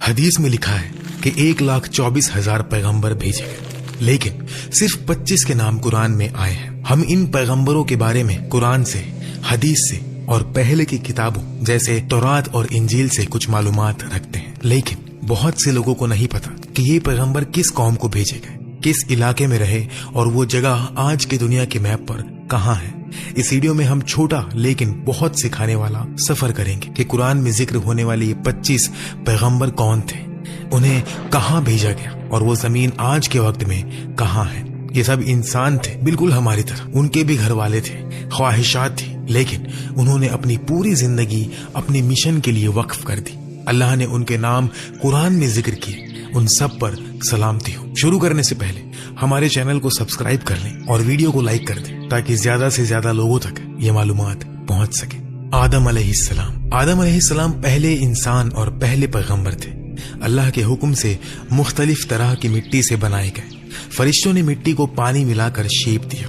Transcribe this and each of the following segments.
حدیث میں لکھا ہے کہ 1,24,000 پیغمبر بھیجے گئے، لیکن صرف 25 کے نام قرآن میں آئے ہیں۔ ہم ان پیغمبروں کے بارے میں قرآن سے، حدیث سے اور پہلے کی کتابوں جیسے تورات اور انجیل سے کچھ معلومات رکھتے ہیں، لیکن بہت سے لوگوں کو نہیں پتا کہ یہ پیغمبر کس قوم کو بھیجے گئے، کس علاقے میں رہے اور وہ جگہ آج کی دنیا کے میپ پر کہاں ہے۔ اس ویڈیو میں ہم چھوٹا لیکن بہت سکھانے والا سفر کریں گے کہ قرآن میں ذکر ہونے والے یہ 25 پیغمبر کون تھے، انہیں کہاں بھیجا گیا اور وہ زمین آج کے وقت میں کہاں ہے۔ یہ سب انسان تھے، بالکل ہماری طرح، ان کے بھی گھر والے تھے، خواہشات تھی، لیکن انہوں نے اپنی پوری زندگی اپنے مشن کے لیے وقف کر دی۔ اللہ نے ان کے نام قرآن میں ذکر کیے، ان سب پر سلامتی ہو۔ شروع کرنے سے پہلے ہمارے چینل کو سبسکرائب کر لیں اور ویڈیو کو لائک کر دیں تاکہ زیادہ سے زیادہ لوگوں تک یہ معلومات پہنچ سکے۔ آدم علیہ السلام۔ آدم علیہ السلام پہلے انسان اور پہلے پیغمبر تھے۔ اللہ کے حکم سے مختلف طرح کی مٹی سے بنائے گئے۔ فرشتوں نے مٹی کو پانی ملا کر شیپ دیا،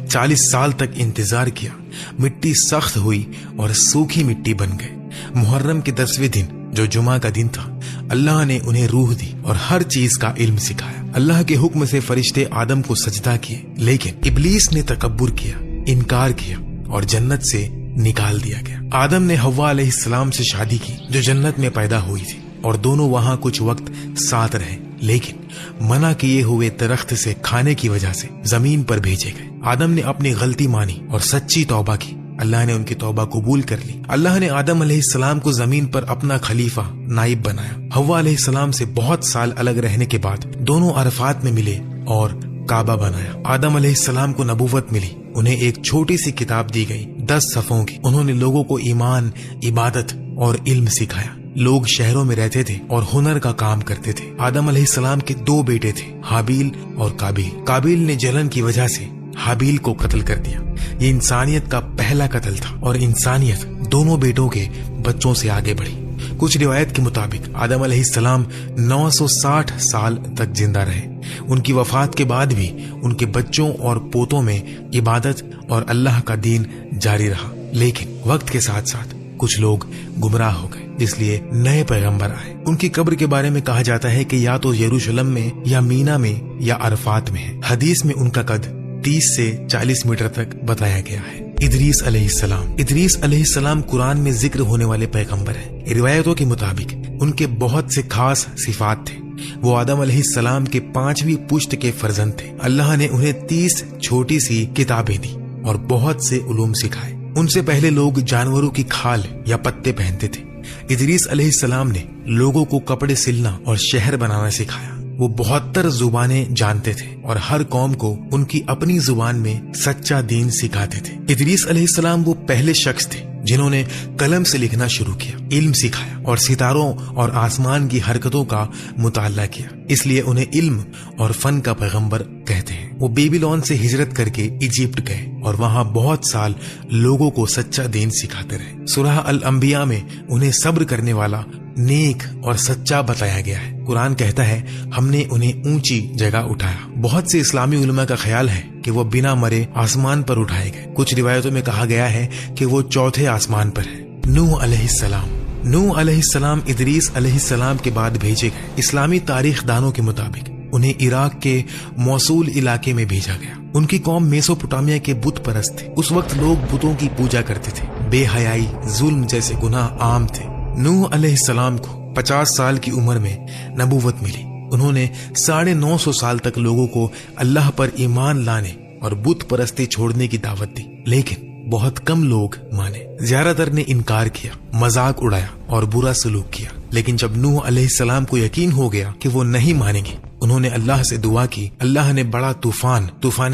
40 سال تک انتظار کیا، مٹی سخت ہوئی اور سوکھی مٹی بن گئے۔ محرم کے 10ویں دن جو جمعہ کا دن تھا، اللہ نے انہیں روح دی اور ہر چیز کا علم سکھایا۔ اللہ کے حکم سے فرشتے آدم کو سجدہ کیے، لیکن ابلیس نے تکبر کیا، انکار کیا اور جنت سے نکال دیا گیا۔ آدم نے حوا علیہ السلام سے شادی کی جو جنت میں پیدا ہوئی تھی، اور دونوں وہاں کچھ وقت ساتھ رہے، لیکن منع کیے ہوئے درخت سے کھانے کی وجہ سے زمین پر بھیجے گئے۔ آدم نے اپنی غلطی مانی اور سچی توبہ کی، اللہ نے ان کی توبہ قبول کر لی۔ اللہ نے آدم علیہ السلام کو زمین پر اپنا خلیفہ، نائب بنایا۔ حوا علیہ السلام سے بہت سال الگ رہنے کے بعد دونوں عرفات میں ملے اور کعبہ بنایا۔ آدم علیہ السلام کو نبوت ملی، انہیں ایک چھوٹی سی کتاب دی گئی 10 صفحوں کی۔ انہوں نے لوگوں کو ایمان، عبادت اور علم سکھایا۔ لوگ شہروں میں رہتے تھے اور ہنر کا کام کرتے تھے۔ آدم علیہ السلام کے 2 بیٹے تھے، حابیل اور قابیل۔ قابیل نے جلن کی وجہ سے حابیل کو قتل کر دیا۔ یہ انسانیت کا پہلا قتل تھا اور انسانیت دونوں بیٹوں کے بچوں سے آگے بڑھی۔ کچھ روایت کے مطابق آدم علیہ السلام 960 سال تک زندہ رہے۔ ان کی وفات کے بعد بھی ان کے بچوں اور پوتوں میں عبادت اور اللہ کا دین جاری رہا، لیکن وقت کے ساتھ ساتھ کچھ لوگ گمراہ ہو گئے، اس لیے نئے پیغمبر آئے۔ ان کی قبر کے بارے میں کہا جاتا ہے کہ یا تو یروشلم میں یا مینا میں یا عرفات میں ہے۔ حدیث میں ان کا قد 30 سے 40 میٹر تک بتایا گیا ہے۔ ادریس علیہ السلام۔ ادریس علیہ السلام قرآن میں ذکر ہونے والے پیغمبر ہیں۔ روایتوں کے مطابق ان کے بہت سے خاص صفات تھے۔ وہ آدم علیہ السلام کے 5ویں پشت کے فرزند تھے۔ اللہ نے انہیں 30 چھوٹی سی کتابیں دی اور بہت سے علوم سکھائے۔ ان سے پہلے لوگ جانوروں کی کھال یا پتے پہنتے تھے۔ ادریس علیہ السلام نے لوگوں کو کپڑے سلنا اور شہر بنانا سکھایا۔ وہ 72 زبانیں جانتے تھے اور ہر قوم کو ان کی اپنی زبان میں سچا دین سکھاتے تھے۔ ادریس علیہ السلام وہ پہلے شخص تھے جنہوں نے قلم سے لکھنا شروع کیا، علم سکھایا اور ستاروں اور آسمان کی حرکتوں کا مطالعہ کیا، اس لیے انہیں علم اور فن کا پیغمبر کہتے ہیں۔ وہ بیبیلون سے ہجرت کر کے ایجپٹ گئے اور وہاں بہت سال لوگوں کو سچا دین سکھاتے رہے۔ سورہ الانبیاء میں انہیں صبر کرنے والا، نیک اور سچا بتایا گیا ہے۔ قرآن کہتا ہے ہم نے انہیں اونچی جگہ اٹھایا۔ بہت سے اسلامی علماء کا خیال ہے کہ وہ بنا مرے آسمان پر اٹھائے گئے۔ کچھ روایتوں میں کہا گیا ہے کہ وہ 4تھے آسمان پر ہے۔ نوح علیہ السلام۔ نوح علیہ السلام ادریس علیہ السلام کے بعد بھیجے گئے۔ اسلامی تاریخ دانوں کے مطابق انہیں عراق کے موصول علاقے میں بھیجا گیا۔ ان کی قوم میسوپوٹامیہ کے بت پرست تھے۔ اس وقت لوگ بتوں کی پوجا کرتے تھے۔ بے حیائی، ظلم جیسے گناہ عام تھے۔ نوح علیہ السلام کو 50 سال کی عمر میں نبوت ملی۔ انہوں نے 950 سال تک لوگوں کو اللہ پر ایمان لانے اور بت پرستی چھوڑنے کی دعوت دی، لیکن بہت کم لوگ مانے۔ زیادہ تر نے انکار کیا، مذاق اڑایا اور برا سلوک کیا۔ لیکن جب نوح علیہ السلام کو یقین ہو گیا کہ وہ نہیں مانیں گے، انہوں نے اللہ سے دعا کی۔ اللہ نے بڑا طوفان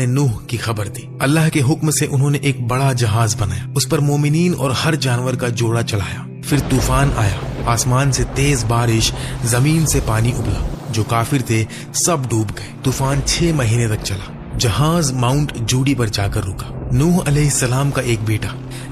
نوح کی خبر دی۔ اللہ کے حکم سے انہوں نے ایک بڑا جہاز بنایا، اس پر مومنین اور ہر جانور کا جوڑا چلایا۔ پھر طوفان آیا، آسمان سے تیز بارش، زمین سے پانی ابلا، جو کافر تھے سب ڈوب گئے۔ طوفان 6 مہینے تک چلا۔ جہاز ماؤنٹ جوڈی پر جا کر رکا۔ نوح علیہ السلام کا ایک بیٹا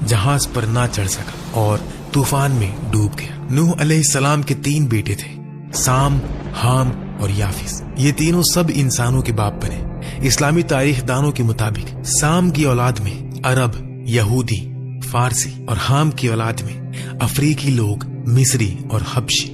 جہاز پر نہ چڑھ سکا اور طوفان میں ڈوب گیا۔ نوح علیہ السلام کے 3 بیٹے تھے، سام، حام اور یافس۔ یہ تینوں سب انسانوں کے باپ بنے۔ اسلامی تاریخ دانوں کے مطابق سام کی اولاد میں عرب، یہودی، فارسی اور حام کی اولاد میں افریقی لوگ، مصری اور حبشی۔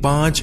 5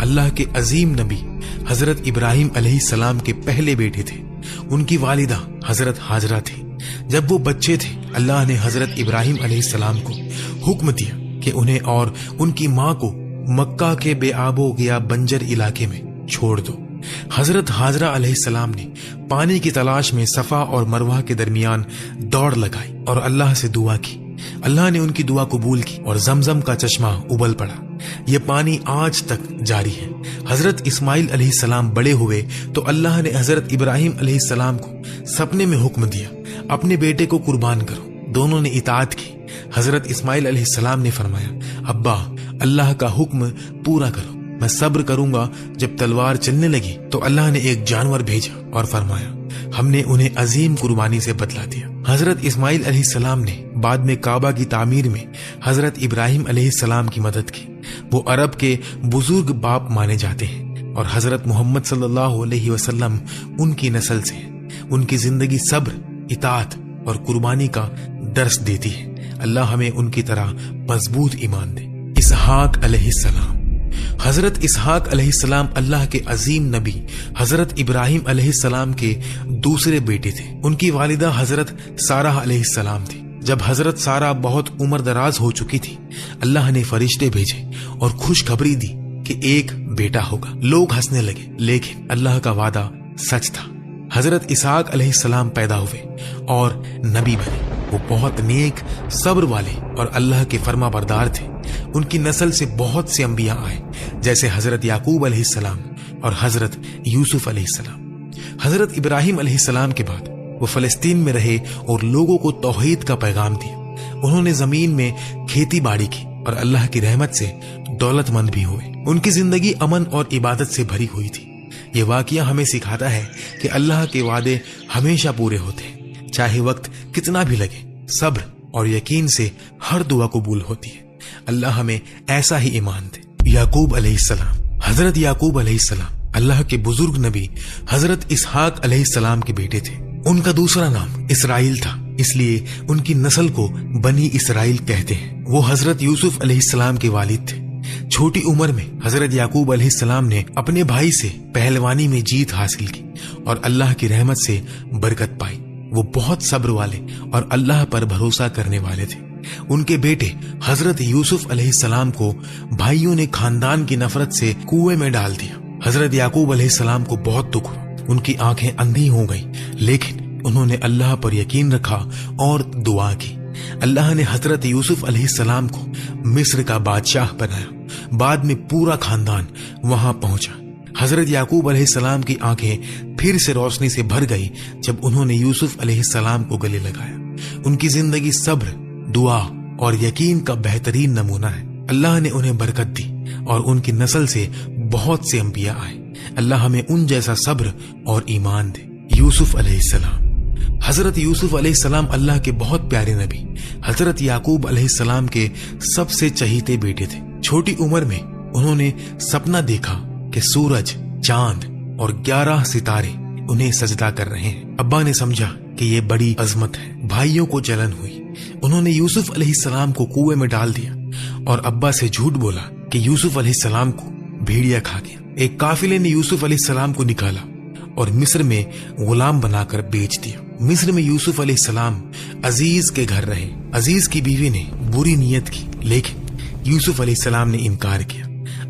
اللہ کے عظیم نبی حضرت ابراہیم علیہ السلام کے پہلے بیٹے تھے۔ ان کی والدہ حضرت ہاجرہ تھی۔ جب وہ بچے تھے اللہ نے حضرت ابراہیم علیہ السلام کو حکم دیا کہ انہیں اور ان کی ماں کو مکہ کے بے آب و گیا بنجر علاقے میں چھوڑ دو۔ حضرت ہاجرہ علیہ السلام نے پانی کی تلاش میں صفا اور مروہ کے درمیان دوڑ لگائی اور اللہ سے دعا کی۔ اللہ نے ان کی دعا قبول کی اور زمزم کا چشمہ ابل پڑا۔ یہ پانی آج تک جاری ہے۔ حضرت اسماعیل علیہ السلام بڑے ہوئے تو اللہ نے حضرت ابراہیم علیہ السلام کو سپنے میں حکم دیا اپنے بیٹے کو قربان کرو۔ دونوں نے اطاعت کی۔ حضرت اسماعیل علیہ السلام نے فرمایا، ابا اللہ کا حکم پورا کرو، میں صبر کروں گا۔ جب تلوار چلنے لگی تو اللہ نے ایک جانور بھیجا اور فرمایا ہم نے انہیں عظیم قربانی سے بدلا دیا۔ حضرت اسماعیل علیہ السلام نے بعد میں کعبہ کی تعمیر میں حضرت ابراہیم علیہ السلام کی مدد کی۔ وہ عرب کے بزرگ باپ مانے جاتے ہیں اور حضرت محمد صلی اللہ علیہ وسلم ان کی نسل سے ہیں۔ ان کی زندگی صبر، اطاعت اور قربانی کا درس دیتی ہے۔ اللہ ہمیں ان کی طرح مضبوط ایمان دے۔ اسحاق علیہ السلام۔ حضرت اسحاق علیہ السلام اللہ کے عظیم نبی حضرت ابراہیم علیہ السلام کے دوسرے بیٹے تھے۔ ان کی والدہ حضرت سارہ علیہ السلام تھی۔ جب حضرت سارہ بہت عمر دراز ہو چکی تھی اللہ نے فرشتے بھیجے اور خوشخبری دی کہ ایک بیٹا ہوگا۔ لوگ ہنسنے لگے لیکن اللہ کا وعدہ سچ تھا۔ حضرت اسحاق علیہ السلام پیدا ہوئے اور نبی بنے۔ وہ بہت نیک، صبر والے اور اللہ کے فرما بردار تھے۔ ان کی نسل سے بہت سے انبیاء آئے جیسے حضرت یعقوب علیہ السلام اور حضرت یوسف علیہ السلام۔ حضرت ابراہیم علیہ السلام کے بعد وہ فلسطین میں رہے اور لوگوں کو توحید کا پیغام دیا۔ انہوں نے زمین میں کھیتی باڑی کی اور اللہ کی رحمت سے دولت مند بھی ہوئے۔ ان کی زندگی امن اور عبادت سے بھری ہوئی تھی۔ یہ واقعہ ہمیں سکھاتا ہے کہ اللہ کے وعدے ہمیشہ پورے ہوتے ہیں، چاہے وقت کتنا بھی لگے۔ صبر اور یقین سے ہر دعا قبول ہوتی ہے۔ اللہ ہمیں ایسا ہی ایمان دے۔ یعقوب علیہ السلام۔ حضرت یعقوب علیہ السلام اللہ کے بزرگ نبی حضرت اسحاق علیہ السلام کے بیٹے تھے۔ ان کا دوسرا نام اسرائیل تھا، اس لیے ان کی نسل کو بنی اسرائیل کہتے ہیں۔ وہ حضرت یوسف علیہ السلام کے والد تھے۔ چھوٹی عمر میں حضرت یعقوب علیہ السلام نے اپنے بھائی سے پہلوانی میں جیت حاصل کی اور اللہ کی رحمت سے برکت پائی۔ وہ بہت صبر والے اور اللہ پر بھروسہ کرنے والے تھے۔ ان کے بیٹے حضرت یوسف علیہ السلام کو بھائیوں نے خاندان کی نفرت سے کنویں میں ڈال دیا۔ حضرت یعقوب علیہ السلام کو بہت دکھ ہوا، ان کی آنکھیں اندھی ہو گئیں، لیکن انہوں نے اللہ پر یقین رکھا اور دعا کی۔ اللہ نے حضرت یوسف علیہ السلام کو مصر کا بادشاہ بنایا۔ بعد میں پورا خاندان وہاں پہنچا۔ حضرت یعقوب علیہ السلام کی آنکھیں پھر سے روشنی سے بھر گئی جب انہوں نے یوسف علیہ السلام کو گلے لگایا۔ ان کی زندگی صبر، دعا اور یقین کا بہترین نمونہ ہے۔ اللہ نے انہیں برکت دی اور ان کی نسل سے بہت سے انبیاء آئے۔ اللہ ہمیں ان جیسا صبر اور ایمان دے۔ یوسف علیہ السلام۔ حضرت یوسف علیہ السلام اللہ کے بہت پیارے نبی حضرت یعقوب علیہ السلام کے سب سے چہیتے بیٹے تھے۔ چھوٹی عمر میں انہوں نے سپنا دیکھا کہ سورج، چاند اور 11 ستارے انہیں سجدہ کر رہے ہیں۔ ابا نے سمجھا کہ یہ بڑی عظمت ہے۔ بھائیوں کو جلن ہوئی۔ انہوں نے یوسف علیہ السلام کو کنویں میں ڈال دیا اور ابا سے جھوٹ بولا کہ یوسف علیہ السلام کو بھیڑیا کھا گیا۔ ایک قافلے نے یوسف علیہ السلام کو نکالا اور مصر میں غلام بنا کر بیچ دیا۔ مصر میں یوسف علیہ السلام عزیز کے گھر رہے۔ عزیز کی بیوی نے بری نیت کی لیکن یوسف علیہ السلام نے انکار کیا۔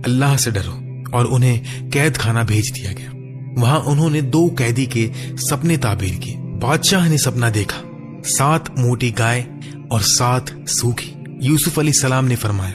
اللہ سے ڈرو، اور انہیں قید خانہ بھیج دیا گیا۔ وہاں انہوں نے 2 قیدی کے سپنے تعبیر کیے۔ بادشاہ نے سپنا دیکھا 7 موٹی گائے اور 7 سوکھی۔ یوسف علیہ السلام نے فرمایا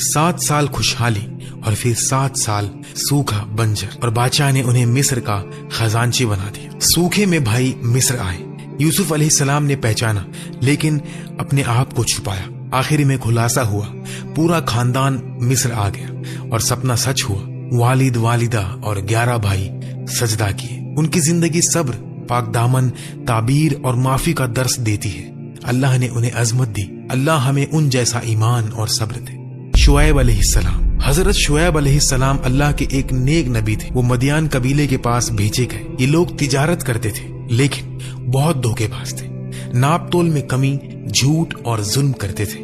7 سال خوشحالی اور پھر 7 سال سوکھا بنجر، اور بادشاہ نے انہیں مصر کا خزانچی بنا دیا۔ سوکھے میں بھائی مصر آئے۔ یوسف علیہ السلام نے پہچانا لیکن اپنے آپ کو چھپایا۔ آخر میں خلاصہ ہوا، پورا خاندان مصر آ گیا اور سپنا سچ ہوا۔ والد، والدہ اور 11 بھائی سجدہ کیے۔ ان کی زندگی صبر، پاک دامن، تعبیر اور معافی کا درس دیتی ہے۔ اللہ نے انہیں عظمت دی۔ اللہ ہمیں ان جیسا ایمان اور صبر دے۔ شعیب علیہ السلام۔ حضرت شعیب علیہ السلام اللہ کے ایک نیک نبی تھے۔ وہ مدین قبیلے کے پاس بھیجے گئے۔ یہ لوگ تجارت کرتے تھے لیکن بہت دھوکے باز تھے۔ ناپ تول میں کمی، جھوٹ اور ظلم کرتے تھے۔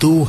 2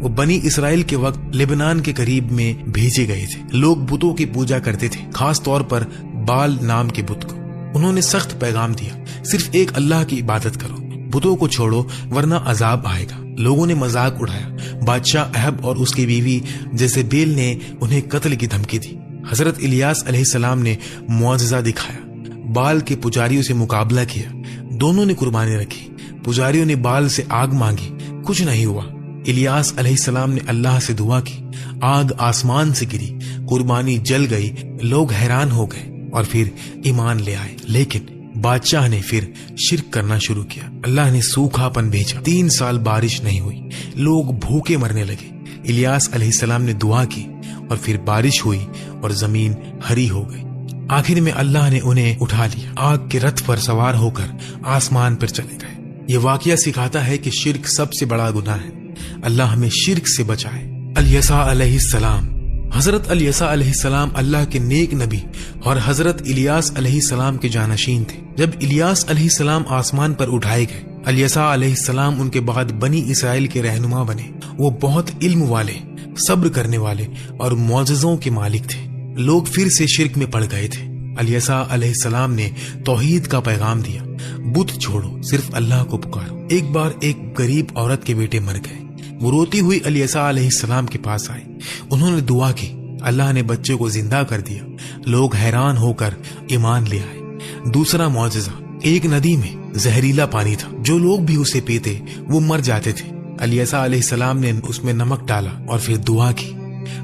وہ بنی اسرائیل کے وقت لبنان کے قریب میں بھیجے گئے تھے. لوگ بتوں کی پوجا کرتے تھے، خاص طور پر بال نام کے بت کو. انہوں نے سخت پیغام دیا، صرف ایک اللہ کی عبادت کرو، بتوں کو چھوڑو ورنہ عذاب آئے گا. لوگوں نے مذاق اڑایا. بادشاہ احب اور اس کی بیوی جیزبیل نے انہیں قتل کی دھمکی دی. حضرت الیاس علیہ السلام نے معجزہ دکھایا، بال کے پجاریوں سے مقابلہ کیا. دونوں نے قربانی رکھی. پجاریوں نے بال سے آگ مانگی، کچھ نہیں ہوا. الیاس علیہ السلام نے اللہ سے دعا کی، آگ آسمان سے گری، قربانی جل گئی. لوگ حیران ہو گئے اور پھر ایمان لے آئے. لیکن بادشاہ نے پھر شرک کرنا شروع کیا. اللہ نے سوکھا پن بھیجا، 3 سال بارش نہیں ہوئی. لوگ بھوکے مرنے لگے. الیاس علیہ السلام نے دعا کی اور پھر بارش ہوئی اور زمین ہری ہو گئی. آخر میں اللہ نے انہیں اٹھا لیا، آگ کے رتھ پر سوار ہو کر آسمان پر چلے گئے. یہ واقعہ سکھاتا ہے کہ شرک سب سے بڑا گناہ ہے. اللہ ہمیں شرک سے بچائے. الیسا علیہ السلام. حضرت الیسا علیہ السلام اللہ کے نیک نبی اور حضرت الیاس علیہ السلام کے جانشین تھے. جب الیاس علیہ السلام آسمان پر اٹھائے گئے، الیسا علیہ السلام ان کے بعد بنی اسرائیل کے رہنما بنے. وہ بہت علم والے، صبر کرنے والے اور معجزوں کے مالک تھے. لوگ پھر سے شرک میں پڑ گئے تھے. الیسا علیہ السلام نے توحید کا پیغام دیا، بت چھوڑو، صرف اللہ کو پکارو. ایک بار ایک غریب عورت کے بیٹے مر گئے. وہ روتی ہوئی الیسا علیہ السلام کے پاس آئی. انہوں نے دعا کی، اللہ نے بچے کو زندہ کر دیا. لوگ حیران ہو کر ایمان لے آئے. دوسرا معجزہ، ایک ندی میں زہریلا پانی تھا. جو لوگ بھی اسے پیتے وہ مر جاتے تھے. الیسا علیہ السلام نے اس میں نمک ڈالا اور پھر دعا کی.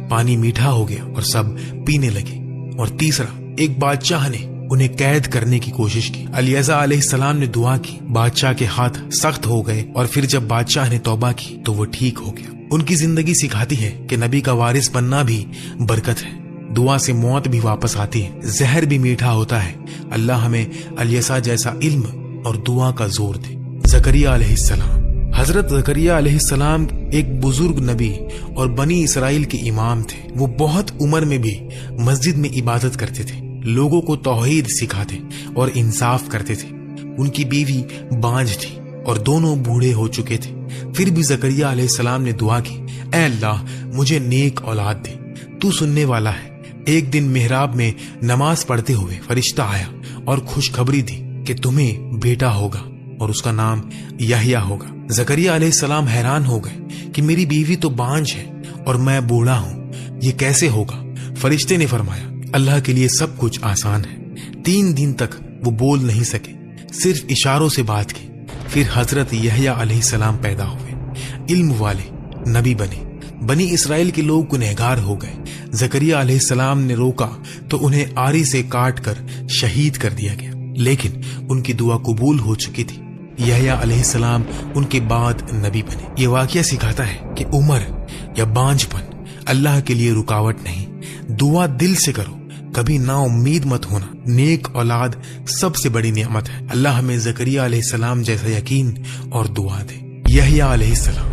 پانی میٹھا ہو گیا اور سب پینے لگے. اور تیسرا، ایک بادشاہ نے انہیں قید کرنے کی کوشش کی. الیسا علیہ السلام نے دعا کی، بادشاہ کے ہاتھ سخت ہو گئے اور پھر جب بادشاہ نے توبہ کی تو وہ ٹھیک ہو گیا. ان کی زندگی سکھاتی ہے کہ نبی کا وارث بننا بھی برکت ہے. دعا سے موت بھی واپس آتی ہے، زہر بھی میٹھا ہوتا ہے. اللہ ہمیں الیسا جیسا علم اور دعا کا زور دے. زکریا علیہ السلام. حضرت زکریا علیہ السلام ایک بزرگ نبی اور بنی اسرائیل کے امام تھے. وہ بہت عمر میں بھی مسجد میں عبادت کرتے تھے، لوگوں کو توحید سکھاتے اور انصاف کرتے تھے. ان کی بیوی بانجھ تھی اور دونوں بوڑھے ہو چکے تھے. پھر بھی زکریا علیہ السلام نے دعا کی، اے اللہ مجھے نیک اولاد دے، تو سننے والا ہے. ایک دن محراب میں نماز پڑھتے ہوئے فرشتہ آیا اور خوشخبری دی کہ تمہیں بیٹا ہوگا اور اس کا نام یحییٰ ہوگا. زکریا علیہ السلام حیران ہو گئے کہ میری بیوی تو بانجھ ہے اور میں بوڑھا ہوں، یہ کیسے ہوگا؟ فرشتے نے فرمایا، اللہ کے لیے سب کچھ آسان ہے. 3 دن تک وہ بول نہیں سکے، صرف اشاروں سے بات کی. پھر حضرت یحییٰ علیہ السلام پیدا ہوئے، علم والے، نبی بنے. بنی اسرائیل کے لوگ گنہگار ہو گئے. زکریا علیہ السلام نے روکا تو انہیں آری سے کاٹ کر شہید کر دیا گیا، لیکن ان کی دعا قبول ہو چکی تھی. یحییٰ علیہ السلام ان کے بعد نبی بنے. یہ واقعہ سکھاتا ہے کہ عمر یا بانجھ پن اللہ کے لیے رکاوٹ نہیں. دعا دل سے کرو، کبھی نا امید مت ہونا. نیک اولاد سب سے بڑی نعمت ہے. اللہ ہمیں زکریا علیہ السلام جیسا یقین اور دعا دے. یحییٰ علیہ السلام.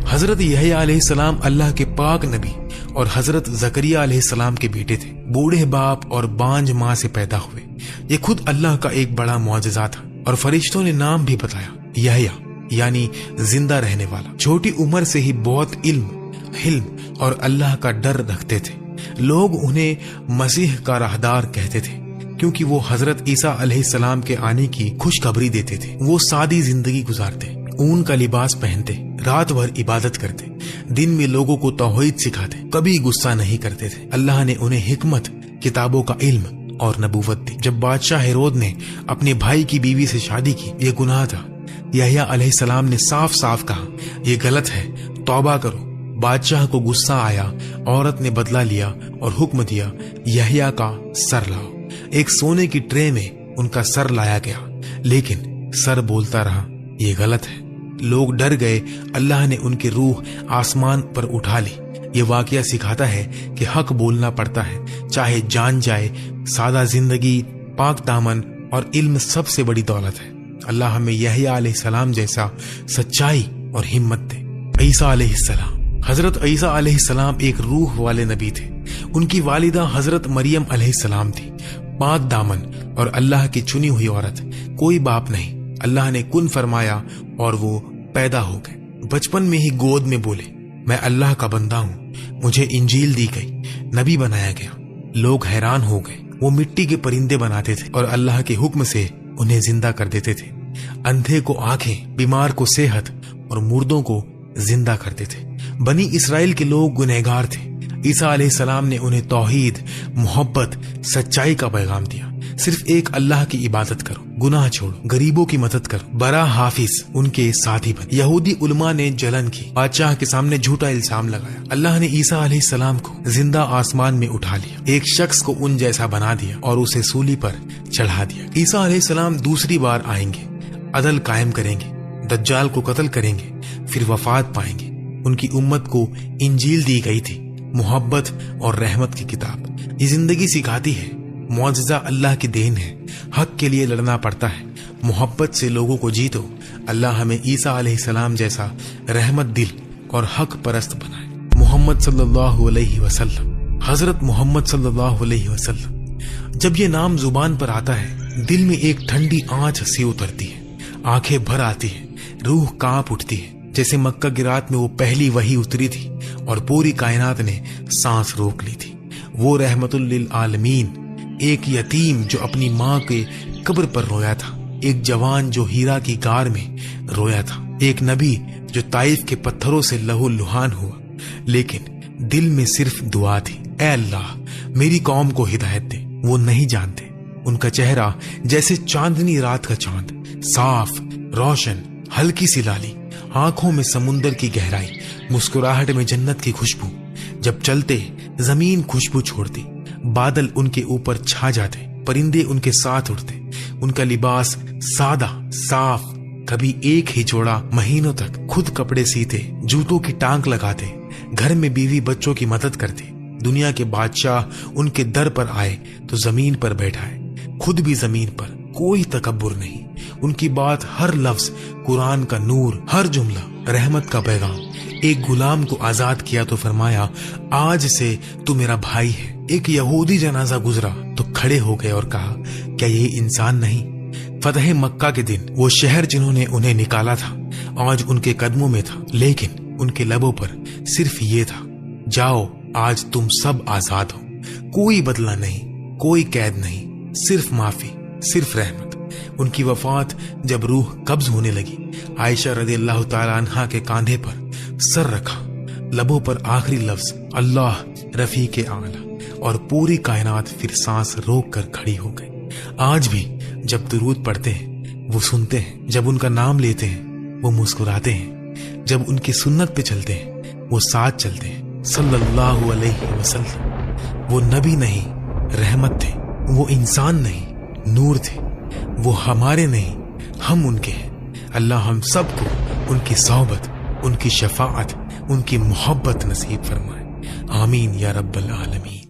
حضرت یحییٰ علیہ السلام اللہ کے پاک نبی اور حضرت زکریا علیہ السلام کے بیٹے تھے. بوڑھے باپ اور بانجھ ماں سے پیدا ہوئے. یہ خود اللہ کا ایک بڑا معجزہ تھا. اور فرشتوں نے نام بھی بتایا، یحییٰ یعنی زندہ رہنے والا. چھوٹی عمر سے ہی بہت علم، حلم اور اللہ کا ڈر رکھتے تھے. لوگ انہیں مسیح کا راہدار کہتے تھے کیونکہ وہ حضرت عیسیٰ علیہ السلام کے آنے کی خوشخبری دیتے تھے. وہ سادی زندگی گزارتے، اون کا لباس پہنتے، رات بھر عبادت کرتے، دن میں لوگوں کو توحید سکھاتے، کبھی غصہ نہیں کرتے تھے. اللہ نے انہیں حکمت، کتابوں کا علم اور نبوت دی. جب بادشاہ ہیرود نے اپنے بھائی کی بیوی سے شادی کی، یہ گناہ تھا. یحییٰ علیہ السلام نے صاف صاف کہا، یہ غلط ہے، توبہ کرو. بادشاہ کو غصہ آیا، عورت نے بدلہ لیا اور حکم دیا، یحییٰ کا سر لاؤ. ایک سونے کی ٹرے میں ان کا سر لایا گیا، لیکن سر بولتا رہا، یہ غلط ہے. لوگ ڈر گئے. اللہ نے ان کی روح آسمان پر اٹھا لی. یہ واقعہ سکھاتا ہے کہ حق بولنا پڑتا ہے، چاہے جان جائے. سادہ زندگی، پاک دامن اور علم سب سے بڑی دولت ہے. اللہ ہمیں یحییٰ علیہ السلام جیسا سچائی اور ہمت دے. عیسیٰ علیہ السلام. حضرت عیسیٰ علیہ السلام ایک روح والے نبی تھے. ان کی والدہ حضرت مریم علیہ السلام تھی، پاک دامن اور اللہ کی چنی ہوئی عورت. کوئی باپ نہیں. اللہ نے کن فرمایا اور وہ پیدا ہو گئے، بچپن میں ہی گود میں بولے میں اللہ کا بندہ ہوں، مجھے انجیل دی گئی، نبی بنایا گیا۔ لوگ حیران ہو گئے۔ وہ مٹی کے پرندے بناتے تھے اور اللہ کے حکم سے انہیں زندہ کر دیتے تھے۔ اندھے کو آنکھیں، بیمار کو صحت اور مردوں کو زندہ کرتے تھے۔ بنی اسرائیل کے لوگ گنہگار تھے۔ عیسیٰ علیہ السلام نے انہیں توحید، محبت، سچائی کا پیغام دیا۔ صرف ایک اللہ کی عبادت کرو، گناہ چھوڑو، غریبوں کی مدد کرو، برا حافظ ان کے ساتھی بنے۔ یہودی علماء نے جلن کی، بادشاہ کے سامنے جھوٹا الزام لگایا۔ اللہ نے عیسیٰ علیہ السلام کو زندہ آسمان میں اٹھا لیا، ایک شخص کو ان جیسا بنا دیا اور اسے سولی پر چڑھا دیا۔ عیسیٰ علیہ السلام دوسری بار آئیں گے، عدل قائم کریں گے، دجال کو قتل کریں گے، پھر وفات پائیں گے۔ ان کی امت کو انجیل دی گئی تھی، محبت اور رحمت کی کتاب۔ یہ زندگی سکھاتی ہے معجزہ اللہ کی دین ہے، حق کے لیے لڑنا پڑتا ہے، محبت سے لوگوں کو جیتو۔ اللہ ہمیں عیسیٰ علیہ السلام جیسا رحمت دل اور حق پرست بنائے۔ محمد صلی اللہ علیہ وسلم، حضرت محمد صلی اللہ علیہ وسلم۔ جب یہ نام زبان پر آتا ہے، دل میں ایک ٹھنڈی آنچ سی اترتی ہے، آنکھیں بھر آتی ہے، روح کانپ اٹھتی ہے، جیسے مکہ کی رات میں وہ پہلی وحی اتری تھی اور پوری کائنات نے سانس روک لی تھی۔ وہ رحمت للعالمین، ایک یتیم جو اپنی ماں کے قبر پر رویا تھا، ایک جوان جو ہیرا کی غار میں رویا تھا، ایک نبی جو طائف کے پتھروں سے لہو لہان ہوا، لیکن دل میں صرف دعا تھی، اے اللہ میری قوم کو ہدایت دے۔ وہ نہیں جانتے، ان کا چہرہ جیسے چاندنی رات کا چاند، صاف، روشن، ہلکی سی لالی، آنکھوں میں سمندر کی گہرائی، مسکراہٹ میں جنت کی خوشبو۔ جب چلتے زمین خوشبو چھوڑتی، بادل ان کے اوپر چھا جاتے، پرندے ان کے ساتھ اڑتے۔ ان کا لباس سادہ، صاف، کبھی ایک ہی جوڑا مہینوں تک، خود کپڑے سیتے، جوتوں کی ٹانک لگاتے، گھر میں بیوی بچوں کی مدد کرتے۔ دنیا کے بادشاہ ان کے در پر آئے تو زمین پر بیٹھائے، خود بھی زمین پر، کوئی تکبر نہیں۔ ان کی بات ہر لفظ قرآن کا نور، ہر جملہ رحمت کا پیغام۔ ایک غلام کو آزاد کیا تو فرمایا آج سے تو میرا بھائی ہے۔ ایک یہودی جنازہ گزرا تو کھڑے ہو گئے اور کہا کیا یہ انسان نہیں؟ فتح مکہ کے دن وہ شہر جنہوں نے انہیں نکالا تھا آج ان کے قدموں میں تھا، لیکن ان کے لبوں پر صرف یہ تھا، جاؤ آج تم سب آزاد ہو۔ کوئی بدلہ نہیں، کوئی قید نہیں، صرف معافی، صرف رحمت۔ ان کی وفات جب روح قبض ہونے لگی، عائشہ رضی اللہ تعالی عنہا کے کاندھے پر سر رکھا، لبوں پر آخری لفظ اللہ رفیق اعلی، اور پوری کائنات پھر سانس روک کر کھڑی ہو گئی۔ آج بھی جب درود پڑھتے ہیں وہ سنتے ہیں، جب ان کا نام لیتے ہیں وہ مسکراتے ہیں، جب ان کی سنت پہ چلتے ہیں وہ ساتھ چلتے ہیں۔ صلی اللہ علیہ وسلم۔ وہ نبی نہیں، رحمت تھے، وہ انسان نہیں، نور تھے، وہ ہمارے نہیں، ہم ان کے ہیں۔ اللہ ہم سب کو ان کی صحبت، ان کی شفاعت، ان کی محبت نصیب فرمائے، آمین یا رب العالمین۔